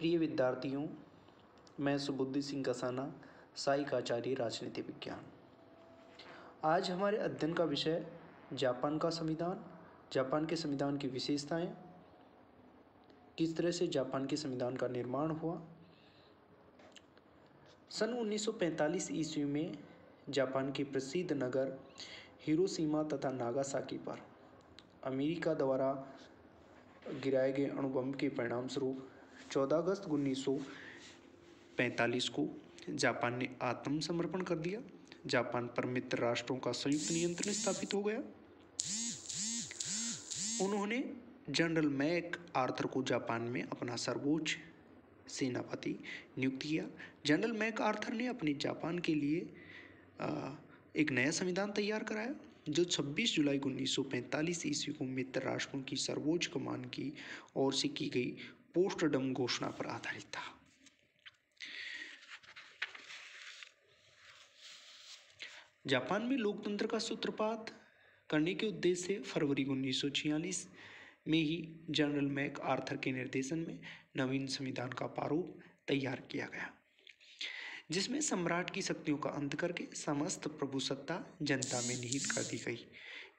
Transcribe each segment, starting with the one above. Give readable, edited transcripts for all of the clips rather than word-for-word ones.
प्रिय विद्यार्थियों, मैं सुबुद्धि सिंह कसाना, सहायक आचार्य राजनीति विज्ञान। आज हमारे अध्ययन का विषय जापान का संविधान, जापान के संविधान की विशेषताएं, किस तरह से जापान के संविधान का निर्माण हुआ। सन 1945 ईस्वी में जापान के प्रसिद्ध नगर हिरोशिमा तथा नागासाकी पर अमेरिका द्वारा गिराए गए अणु बम के परिणाम स्वरूप 14 अगस्त 1945 को जापान ने आत्मसमर्पण कर दिया। जापान पर मित्र राष्ट्रों का संयुक्त नियंत्रण स्थापित हो गया। उन्होंने जनरल मैक आर्थर को जापान में अपना सर्वोच्च सेनापति नियुक्त किया। जनरल मैक आर्थर ने अपने जापान के लिए एक नया संविधान तैयार कराया, जो 26 जुलाई 1945 ईस्वी को मित्र राष्ट्रों की सर्वोच्च कमान की ओर से की गई पोस्टडम घोषणा पर आधारित था। जापान में लोकतंत्र का सूत्रपात करने के उद्देश्य से फरवरी 1946 में ही जनरल मैक आर्थर के निर्देशन में नवीन संविधान का प्रारूप तैयार किया गया, जिसमें सम्राट की शक्तियों का अंत करके समस्त प्रभुसत्ता जनता में निहित कर दी गई।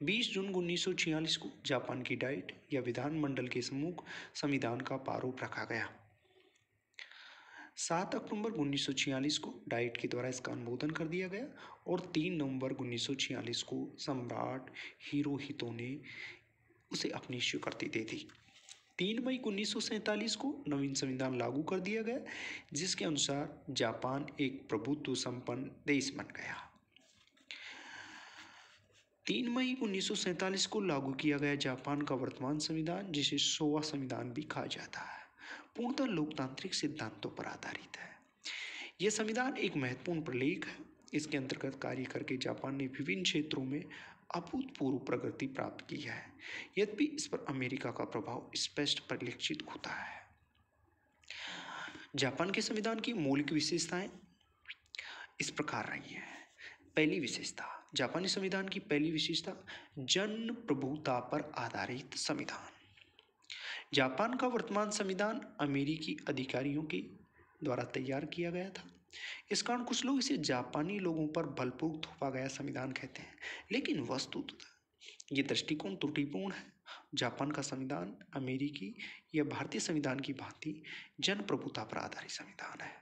20 जून 1946 को जापान की डाइट या विधानमंडल के सम्मुख संविधान का प्रारूप रखा गया। 7 अक्टूबर 1946 को डाइट के द्वारा इसका अनुमोदन कर दिया गया और 3 नवंबर 1946 को सम्राट हिरोहितो ने उसे अपनी स्वीकृति दे दी। 3 मई 1947 को नवीन संविधान लागू कर दिया गया, जिसके अनुसार जापान एक प्रभुत्व संपन्न देश बन गया। 3 मई 1947 को लागू किया गया जापान का वर्तमान संविधान, जिसे शोवा संविधान भी कहा जाता है, पूर्णतः लोकतांत्रिक सिद्धांतों पर आधारित है। यह संविधान एक महत्वपूर्ण प्रलेख है। इसके अंतर्गत कार्य करके जापान ने विभिन्न क्षेत्रों में अभूतपूर्व प्रगति प्राप्त की है, यद्यपि इस पर अमेरिका का प्रभाव स्पष्ट परिलक्षित होता है। जापान के संविधान की मौलिक विशेषताएं इस प्रकार रही हैं। पहली विशेषता, जापानी संविधान की पहली विशेषता, जन प्रभुता पर आधारित संविधान। जापान का वर्तमान संविधान अमेरिकी अधिकारियों के द्वारा तैयार किया गया था। इस कारण कुछ लोग इसे जापानी लोगों पर बलपूर्वक थोपा गया संविधान कहते हैं, लेकिन वस्तुतः ये दृष्टिकोण त्रुटिपूर्ण है। जापान का संविधान अमेरिकी या भारतीय संविधान की भांति जनप्रभुता पर आधारित संविधान है।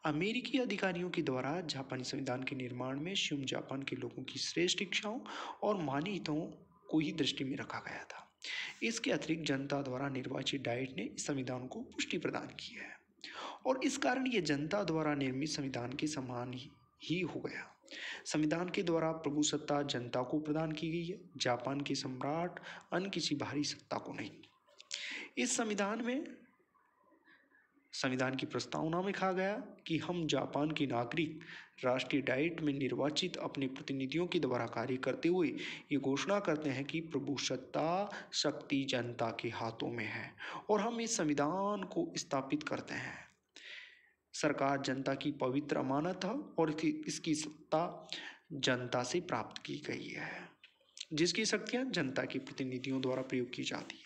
अमेरिकी अधिकारियों के द्वारा जापानी संविधान के निर्माण में स्वयं जापान के लोगों की श्रेष्ठ इच्छाओं और मानवीय हितों को ही दृष्टि में रखा गया था। इसके अतिरिक्त जनता द्वारा निर्वाचित डाइट ने इस संविधान को पुष्टि प्रदान की है और इस कारण यह जनता द्वारा निर्मित संविधान के समान ही हो गया। संविधान के द्वारा प्रभुसत्ता जनता को प्रदान की गई है, जापान के सम्राट अन्य किसी बाहरी सत्ता को नहीं। इस संविधान की प्रस्तावना में कहा गया कि हम जापान के नागरिक राष्ट्रीय डाइट में निर्वाचित अपने प्रतिनिधियों के द्वारा कार्य करते हुए ये घोषणा करते हैं कि प्रभुसत्ता शक्ति जनता के हाथों में है और हम इस संविधान को स्थापित करते हैं। सरकार जनता की पवित्र अमानत है और इसकी सत्ता जनता से प्राप्त की गई है, जिसकी शक्तियां जनता के प्रतिनिधियों द्वारा प्रयोग की जाती है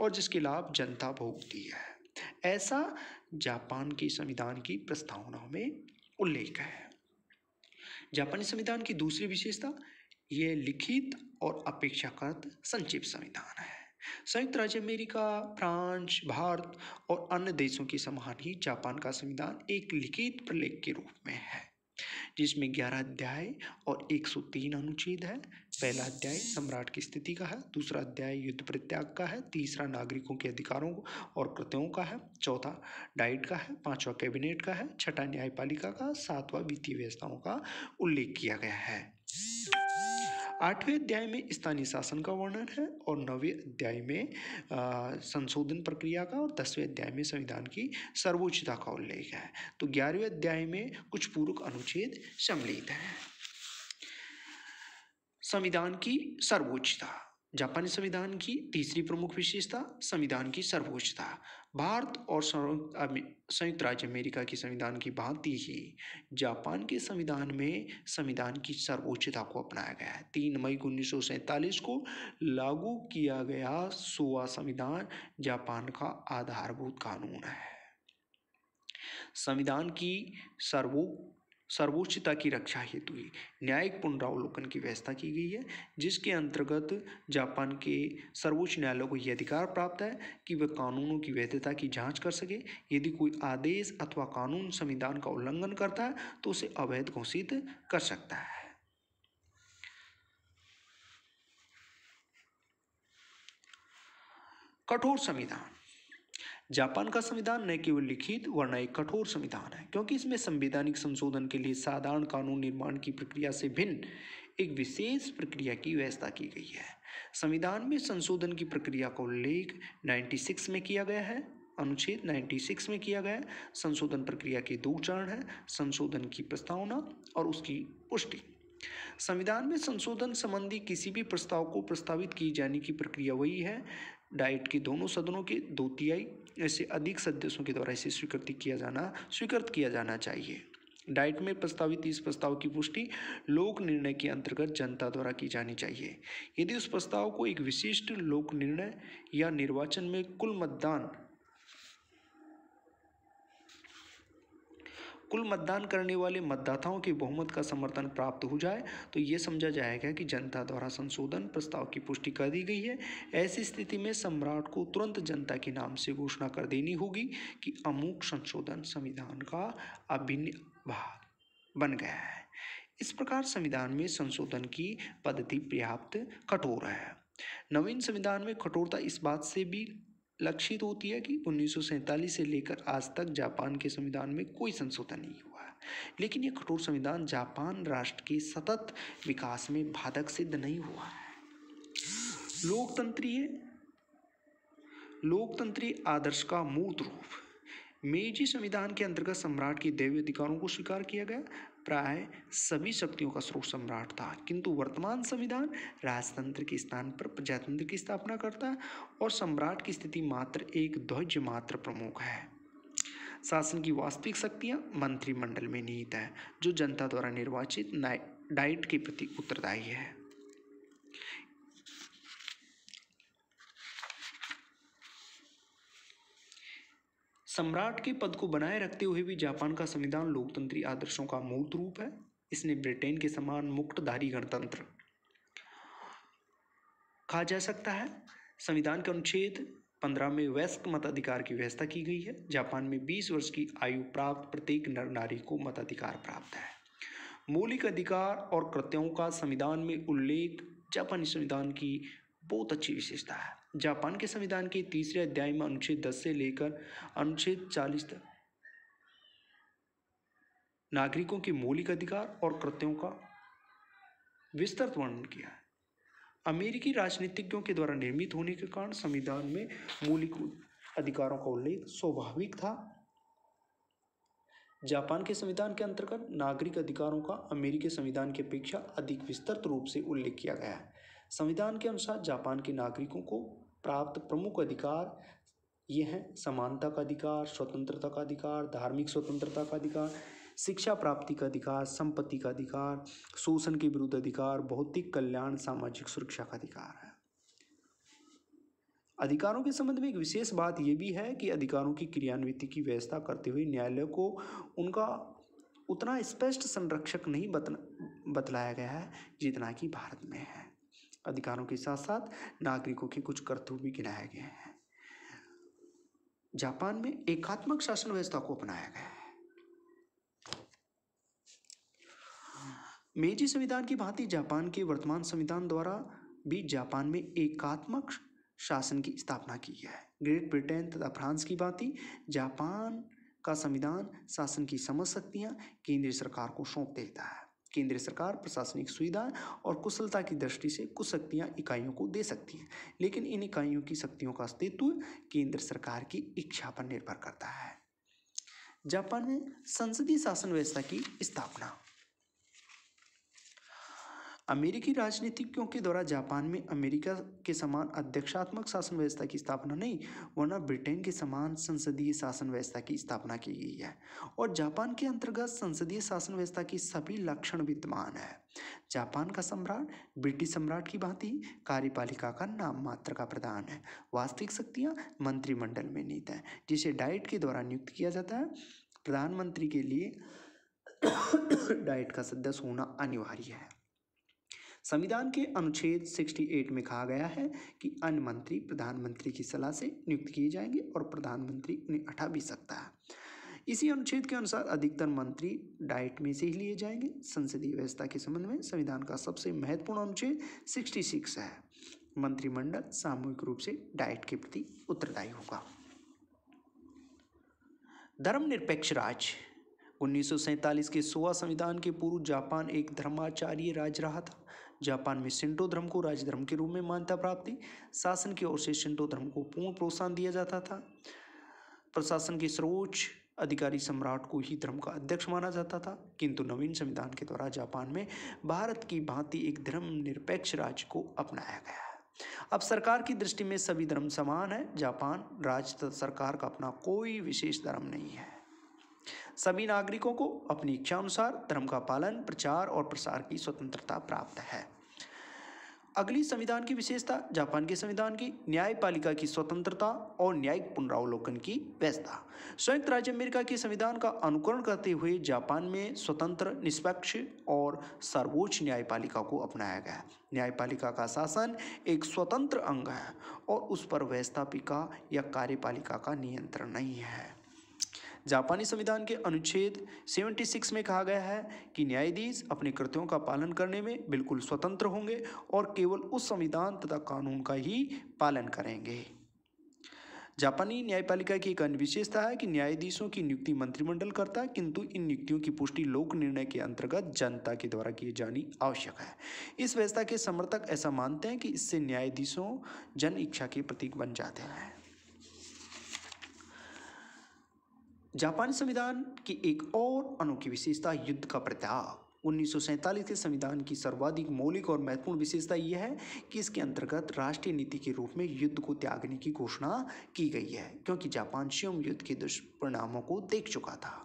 और जिसके लाभ जनता भोगती है। ऐसा जापान के संविधान की प्रस्तावना में उल्लेख है। जापानी संविधान की दूसरी विशेषता, यह लिखित और अपेक्षाकृत संक्षिप्त संविधान है। संयुक्त राज्य अमेरिका, फ्रांस, भारत और अन्य देशों के समान ही जापान का संविधान एक लिखित प्रलेख के रूप में है, जिसमें 11 अध्याय और 103 अनुच्छेद है। पहला अध्याय सम्राट की स्थिति का है, दूसरा अध्याय युद्ध परित्याग का है, तीसरा नागरिकों के अधिकारों और कर्तव्यों का है, चौथा डाइट का है, पांचवा कैबिनेट का है, छठा न्यायपालिका का, सातवां वित्तीय व्यवस्थाओं का उल्लेख किया गया है। 8वें अध्याय में स्थानीय शासन का वर्णन है और 9वें अध्याय में संशोधन प्रक्रिया का और 10वें अध्याय में संविधान की सर्वोच्चता का उल्लेख है। तो 11वें अध्याय में कुछ पूरक अनुच्छेद सम्मिलित हैं। संविधान की सर्वोच्चता, जापानी संविधान की तीसरी प्रमुख विशेषता, संविधान की सर्वोच्चता। भारत और संयुक्त राज्य अमेरिका के संविधान की भांति ही जापान के संविधान में संविधान की सर्वोच्चता को अपनाया गया है। 3 मई 1947 को लागू किया गया शोवा संविधान जापान का आधारभूत कानून है। संविधान की सर्वोच्चता की रक्षा हेतु ही न्यायिक पुनरावलोकन की व्यवस्था की गई है, जिसके अंतर्गत जापान के सर्वोच्च न्यायालय को यह अधिकार प्राप्त है कि वह कानूनों की वैधता की जांच कर सके। यदि कोई आदेश अथवा कानून संविधान का उल्लंघन करता है तो उसे अवैध घोषित कर सकता है। कठोर संविधान। जापान का संविधान न केवल लिखित वरन एक कठोर संविधान है, क्योंकि इसमें संवैधानिक संशोधन के लिए साधारण कानून निर्माण की प्रक्रिया से भिन्न एक विशेष प्रक्रिया की व्यवस्था की गई है। संविधान में संशोधन की प्रक्रिया का उल्लेख 96 में किया गया है। अनुच्छेद 96 में किया गया है। संशोधन प्रक्रिया के 2 चरण हैं: संशोधन की प्रस्तावना और उसकी पुष्टि। संविधान में संशोधन संबंधी किसी भी प्रस्ताव को प्रस्तावित की जाने की प्रक्रिया वही है। डाइट के दोनों सदनों के 2/3 से अधिक सदस्यों के द्वारा इसे स्वीकृत किया जाना चाहिए। डाइट में प्रस्तावित इस प्रस्ताव की पुष्टि लोक निर्णय के अंतर्गत जनता द्वारा की जानी चाहिए। यदि उस प्रस्ताव को एक विशिष्ट लोक निर्णय या निर्वाचन में कुल मतदान करने वाले मतदाताओं के बहुमत का समर्थन प्राप्त हो जाए तो ये समझा जाएगा कि जनता द्वारा संशोधन प्रस्ताव की पुष्टि कर दी गई है। ऐसी स्थिति में सम्राट को तुरंत जनता के नाम से घोषणा कर देनी होगी कि अमुक संशोधन संविधान का अभिन्न भाग बन गया है। इस प्रकार संविधान में संशोधन की पद्धति पर्याप्त कठोर है। नवीन संविधान में कठोरता इस बात से भी लक्षित होती है कि 1947 से लेकर आज तक जापान के संविधान में कोई संशोधन नहीं हुआ है, लेकिन ये कठोर संविधान जापान राष्ट्र के सतत विकास में बाधक सिद्ध नहीं हुआ है। लोकतंत्रीय आदर्श का मूर्त रूप। मेजी संविधान के अंतर्गत सम्राट के दैवीय अधिकारों को स्वीकार किया गया। प्राय सभी शक्तियों का स्रोत सम्राट था, किंतु वर्तमान संविधान राजतंत्र के स्थान पर प्रजातंत्र की स्थापना करता है और सम्राट की स्थिति मात्र एक ध्वज मात्र प्रमुख है। शासन की वास्तविक शक्तियां मंत्रिमंडल में निहित है, जो जनता द्वारा निर्वाचित डाइट के प्रति उत्तरदायी है। सम्राट के पद को बनाए रखते हुए भी जापान का संविधान लोकतंत्री आदर्शों का मूर्त रूप है। इसने ब्रिटेन के समान मुक्तधारी गणतंत्र कहा जा सकता है। संविधान के अनुच्छेद 15 में वयस्क मताधिकार की व्यवस्था की गई है। जापान में 20 वर्ष की आयु प्राप्त प्रत्येक नर नारी को मताधिकार प्राप्त है। मौलिक अधिकार और कर्तव्यों का संविधान में उल्लेख जापानी संविधान की बहुत अच्छी विशेषता है। जापान के संविधान के 3रे अध्याय में अनुच्छेद 10 से लेकर अनुच्छेद 40 तक नागरिकों के मौलिक अधिकार और कर्तव्यों का विस्तृत वर्णन किया है। अमेरिकी राजनीतिज्ञों के द्वारा निर्मित होने के कारण संविधान में मौलिक अधिकारों का उल्लेख स्वाभाविक था। जापान के संविधान के अंतर्गत नागरिक अधिकारों का अमेरिकी संविधान की अपेक्षा अधिक विस्तृत रूप से उल्लेख किया गया है। संविधान के अनुसार जापान के नागरिकों को प्राप्त प्रमुख अधिकार ये हैं: समानता का अधिकार, स्वतंत्रता का अधिकार, धार्मिक स्वतंत्रता का अधिकार, शिक्षा प्राप्ति का अधिकार, संपत्ति का अधिकार, शोषण के विरुद्ध अधिकार, भौतिक कल्याण, सामाजिक सुरक्षा का अधिकार है। अधिकारों के संबंध में एक विशेष बात यह भी है कि अधिकारों की क्रियान्विति की व्यवस्था करते हुए न्यायालय को उनका उतना स्पष्ट संरक्षक नहीं बतलाया गया है जितना कि भारत में है। अधिकारों के साथ साथ नागरिकों के कुछ कर्तव्य भी गिनाए गए हैं। जापान में एकात्मक शासन व्यवस्था को अपनाया गया है। मेजी संविधान की भांति जापान के वर्तमान संविधान द्वारा भी जापान में एकात्मक शासन की स्थापना की है। ग्रेट ब्रिटेन तथा फ्रांस की भांति जापान का संविधान शासन की समस्त शक्तियां केंद्रीय सरकार को सौंप देता है। केंद्रीय सरकार प्रशासनिक सुविधा और कुशलता की दृष्टि से कुछ शक्तियां इकाइयों को दे सकती हैं, लेकिन इन इकाइयों की शक्तियों का अस्तित्व केंद्र सरकार की इच्छा पर निर्भर करता है। जापान में संसदीय शासन व्यवस्था की स्थापना। अमेरिकी राजनीतिज्ञों के द्वारा जापान में अमेरिका के समान अध्यक्षात्मक शासन व्यवस्था की स्थापना नहीं, वरना ब्रिटेन के समान संसदीय शासन व्यवस्था की स्थापना की गई है और जापान के अंतर्गत संसदीय शासन व्यवस्था की सभी लक्षण विद्यमान है। जापान का सम्राट ब्रिटिश सम्राट की भांति कार्यपालिका का नाम मात्र का प्रधान है। वास्तविक शक्तियां मंत्रिमंडल में निहित है, जिसे डाइट के द्वारा नियुक्त किया जाता है प्रधानमंत्री के लिए डाइट का सदस्य होना अनिवार्य है। संविधान के अनुच्छेद 68 में कहा गया है कि अन्य मंत्री प्रधानमंत्री की सलाह से नियुक्त किए जाएंगे और प्रधानमंत्री उन्हें हटा भी सकता है। इसी अनुच्छेद के अनुसार अधिकतर मंत्री डाइट में से ही लिए जाएंगे। संसदीय व्यवस्था के संबंध में संविधान का सबसे महत्वपूर्ण अनुच्छेद 66 है। मंत्रिमंडल सामूहिक रूप से डाइट के प्रति उत्तरदायी होगा। धर्मनिरपेक्ष राज्य 1947 के सोवा संविधान के पूर्व जापान एक धर्माचार्य राज्य रहा था। जापान में शिंटो धर्म को राज्य धर्म के रूप में मान्यता प्राप्त थी। शासन की ओर से शिंटो धर्म को पूर्ण प्रोत्साहन दिया जाता था। प्रशासन के सर्वोच्च अधिकारी सम्राट को ही धर्म का अध्यक्ष माना जाता था। किंतु नवीन संविधान के द्वारा जापान में भारत की भांति एक धर्मनिरपेक्ष राज्य को अपनाया गया है। अब सरकार की दृष्टि में सभी धर्म समान है। जापान राज्य तथा सरकार का अपना कोई विशेष धर्म नहीं है। सभी नागरिकों को अपनी इच्छा अनुसार धर्म का पालन, प्रचार और प्रसार की स्वतंत्रता प्राप्त है। अगली संविधान की विशेषता जापान के संविधान की न्यायपालिका की स्वतंत्रता और न्यायिक पुनरावलोकन की व्यवस्था। संयुक्त राज्य अमेरिका के संविधान का अनुकरण करते हुए जापान में स्वतंत्र, निष्पक्ष और सर्वोच्च न्यायपालिका को अपनाया गया। न्यायपालिका का शासन एक स्वतंत्र अंग है और उस पर व्यवस्थापिका या कार्यपालिका का नियंत्रण नहीं है। जापानी संविधान के अनुच्छेद 76 में कहा गया है कि न्यायाधीश अपने कृत्यों का पालन करने में बिल्कुल स्वतंत्र होंगे और केवल उस संविधान तथा कानून का ही पालन करेंगे। जापानी न्यायपालिका की एक अन्य विशेषता है कि न्यायाधीशों की नियुक्ति मंत्रिमंडल करता है, किंतु इन नियुक्तियों की पुष्टि लोक निर्णय के अंतर्गत जनता के द्वारा की जानी आवश्यक है। इस व्यवस्था के समर्थक ऐसा मानते हैं कि इससे न्यायाधीशों जन इच्छा के प्रतीक बन जाते हैं। जापानी संविधान की एक और अनोखी विशेषता युद्ध का परित्याग। 1947 के संविधान की सर्वाधिक मौलिक और महत्वपूर्ण विशेषता यह है कि इसके अंतर्गत राष्ट्रीय नीति के रूप में युद्ध को त्यागने की घोषणा की गई है, क्योंकि जापान स्वयं युद्ध के दुष्परिणामों को देख चुका था।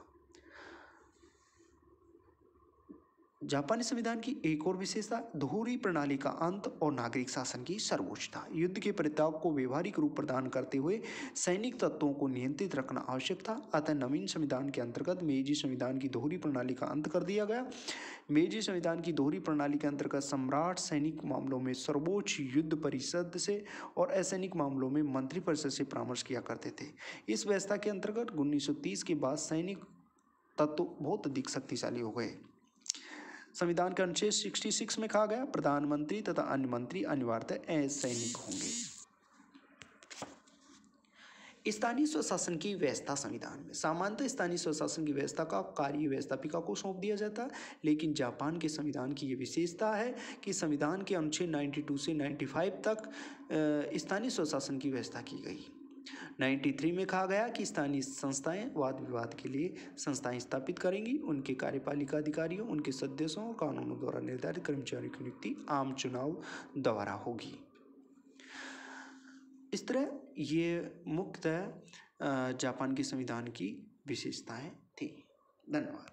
जापानी संविधान की एक और विशेषता दोहरी प्रणाली का अंत और नागरिक शासन की सर्वोच्चता। युद्ध के परित्याग को व्यवहारिक रूप प्रदान करते हुए सैनिक तत्वों को नियंत्रित रखना आवश्यक था। अतः नवीन संविधान के अंतर्गत मेजी संविधान की दोहरी प्रणाली का अंत कर दिया गया। मेजी संविधान की दोहरी प्रणाली के अंतर्गत सम्राट सैनिक मामलों में सर्वोच्च युद्ध परिषद से और असैनिक मामलों में मंत्रिपरिषद से परामर्श किया करते थे। इस व्यवस्था के अंतर्गत 1930 के बाद सैनिक तत्व बहुत अधिक शक्तिशाली हो गए। संविधान के अनुच्छेद 66 में कहा गया प्रधानमंत्री तथा अन्य मंत्री अनिवार्यतः असैनिक होंगे। स्थानीय स्वशासन की व्यवस्था संविधान में सामान्यतः स्थानीय स्वशासन की व्यवस्था का कार्य व्यवस्थापिका को सौंप दिया जाता है, लेकिन जापान के संविधान की ये विशेषता है कि संविधान के अनुच्छेद 92 से 95 तक स्थानीय स्वशासन की व्यवस्था की गई। 93 में कहा गया कि स्थानीय संस्थाएं वाद विवाद के लिए संस्थाएं स्थापित करेंगी। उनके कार्यपालिका अधिकारियों, उनके सदस्यों और कानूनों द्वारा निर्धारित कर्मचारियों की नियुक्ति आम चुनाव द्वारा होगी। इस तरह ये मुख्यतः जापान के संविधान की विशेषताएं थी। धन्यवाद।